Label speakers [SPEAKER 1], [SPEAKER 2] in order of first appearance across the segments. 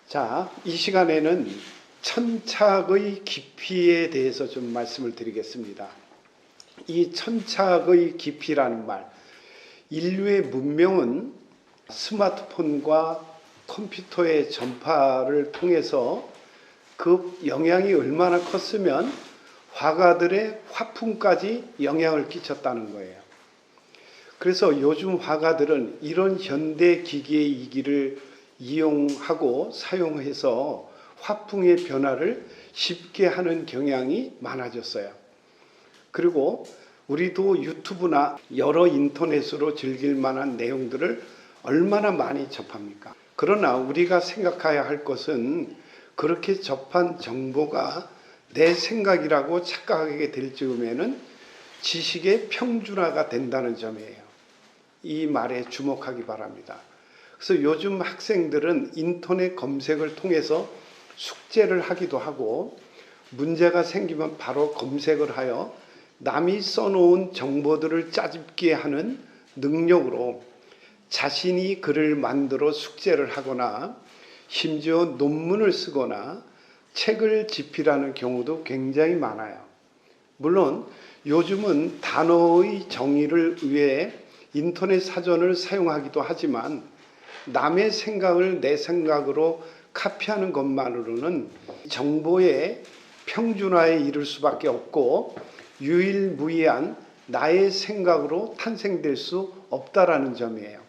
[SPEAKER 1] 자, 이 시간에는 천착의 깊이에 대해서 좀 말씀을 드리겠습니다. 이 천착의 깊이라는 말, 인류의 문명은 스마트폰과 컴퓨터의 전파를 통해서 그 영향이 얼마나 컸으면 화가들의 화풍까지 영향을 끼쳤다는 거예요. 그래서 요즘 화가들은 이런 현대 기기의 이기를 이용하고 사용해서 화풍의 변화를 쉽게 하는 경향이 많아졌어요. 그리고 우리도 유튜브나 여러 인터넷으로 즐길 만한 내용들을 얼마나 많이 접합니까? 그러나 우리가 생각해야 할 것은 그렇게 접한 정보가 내 생각이라고 착각하게 될 즈음에는 지식의 평준화가 된다는 점이에요. 이 말에 주목하기 바랍니다. 그래서 요즘 학생들은 인터넷 검색을 통해서 숙제를 하기도 하고 문제가 생기면 바로 검색을 하여 남이 써놓은 정보들을 짜집게 하는 능력으로 자신이 글을 만들어 숙제를 하거나 심지어 논문을 쓰거나 책을 집필하는 경우도 굉장히 많아요. 물론 요즘은 단어의 정의를 위해 인터넷 사전을 사용하기도 하지만 남의 생각을 내 생각으로 카피하는 것만으로는 정보의 평준화에 이를 수밖에 없고 유일무이한 나의 생각으로 탄생될 수 없다라는 점이에요.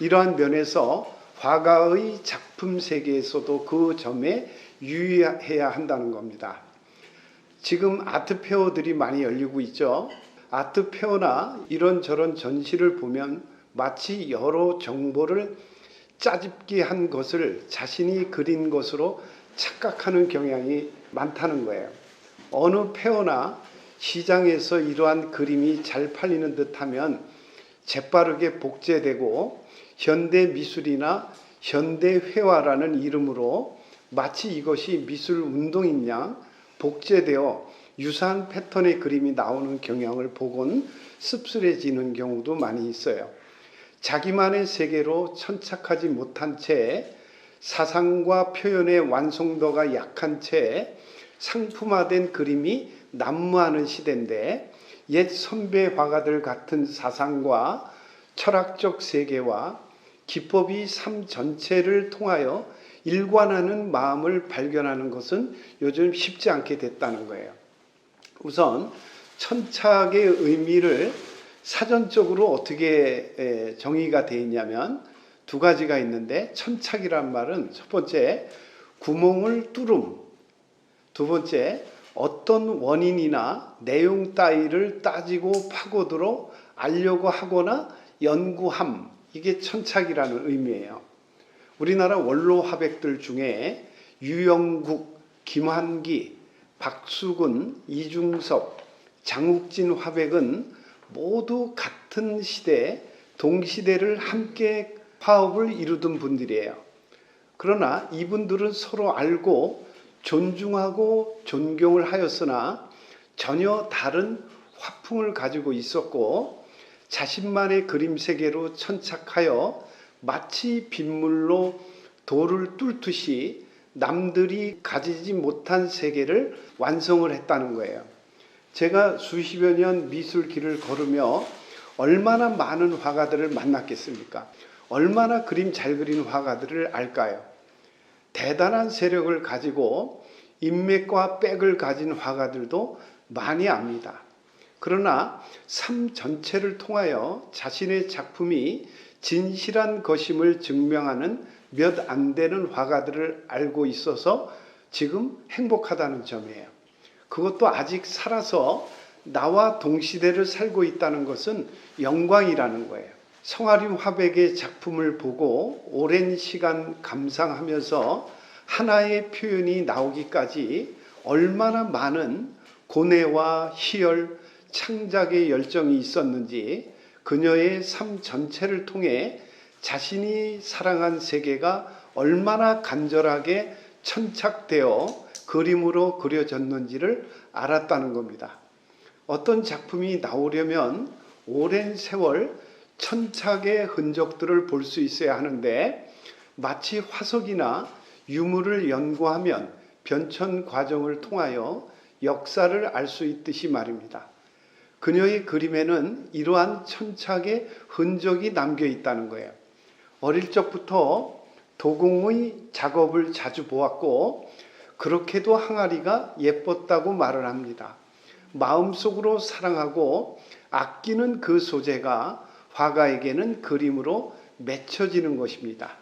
[SPEAKER 1] 이러한 면에서 화가의 작품 세계에서도 그 점에 유의해야 한다는 겁니다. 지금 아트페어들이 많이 열리고 있죠. 아트페어나 이런저런 전시를 보면 마치 여러 정보를 짜집기 한 것을 자신이 그린 것으로 착각하는 경향이 많다는 거예요. 어느 페어나 시장에서 이러한 그림이 잘 팔리는 듯하면 재빠르게 복제되고 현대미술이나 현대회화라는 이름으로 마치 이것이 미술운동인 양 복제되어 유사한 패턴의 그림이 나오는 경향을 보곤 씁쓸해지는 경우도 많이 있어요. 자기만의 세계로 천착하지 못한 채 사상과 표현의 완성도가 약한 채 상품화된 그림이 난무하는 시대인데 옛 선배 화가들 같은 사상과 철학적 세계와 기법이 삶 전체를 통하여 일관하는 마음을 발견하는 것은 요즘 쉽지 않게 됐다는 거예요. 우선 천착의 의미를 사전적으로 어떻게 정의가 되어 있냐면 두 가지가 있는데, 천착이란 말은 첫 번째 구멍을 뚫음, 두 번째 어떤 원인이나 내용 따위를 따지고 파고들어 알려고 하거나 연구함, 이게 천착이라는 의미예요. 우리나라 원로 화백들 중에 유영국, 김환기, 박수근, 이중섭, 장욱진 화백은 모두 같은 시대, 동시대를 함께 화업을 이루던 분들이에요. 그러나 이분들은 서로 알고 존중하고 존경을 하였으나 전혀 다른 화풍을 가지고 있었고 자신만의 그림 세계로 천착하여 마치 빗물로 돌을 뚫듯이 남들이 가지지 못한 세계를 완성을 했다는 거예요. 제가 수십여 년 미술길을 걸으며 얼마나 많은 화가들을 만났겠습니까? 얼마나 그림 잘 그리는 화가들을 알까요? 대단한 세력을 가지고 인맥과 백을 가진 화가들도 많이 압니다. 그러나 삶 전체를 통하여 자신의 작품이 진실한 것임을 증명하는 몇 안 되는 화가들을 알고 있어서 지금 행복하다는 점이에요. 그것도 아직 살아서 나와 동시대를 살고 있다는 것은 영광이라는 거예요. 성아림 화백의 작품을 보고 오랜 시간 감상하면서 하나의 표현이 나오기까지 얼마나 많은 고뇌와 희열, 창작의 열정이 있었는지 그녀의 삶 전체를 통해 자신이 사랑한 세계가 얼마나 간절하게 천착되어 그림으로 그려졌는지를 알았다는 겁니다. 어떤 작품이 나오려면 오랜 세월 천착의 흔적들을 볼 수 있어야 하는데 마치 화석이나 유물을 연구하면 변천 과정을 통하여 역사를 알 수 있듯이 말입니다. 그녀의 그림에는 이러한 천착의 흔적이 남겨 있다는 거예요. 어릴 적부터 도공의 작업을 자주 보았고 그렇게도 항아리가 예뻤다고 말을 합니다. 마음속으로 사랑하고 아끼는 그 소재가 화가에게는 그림으로 맺혀지는 것입니다.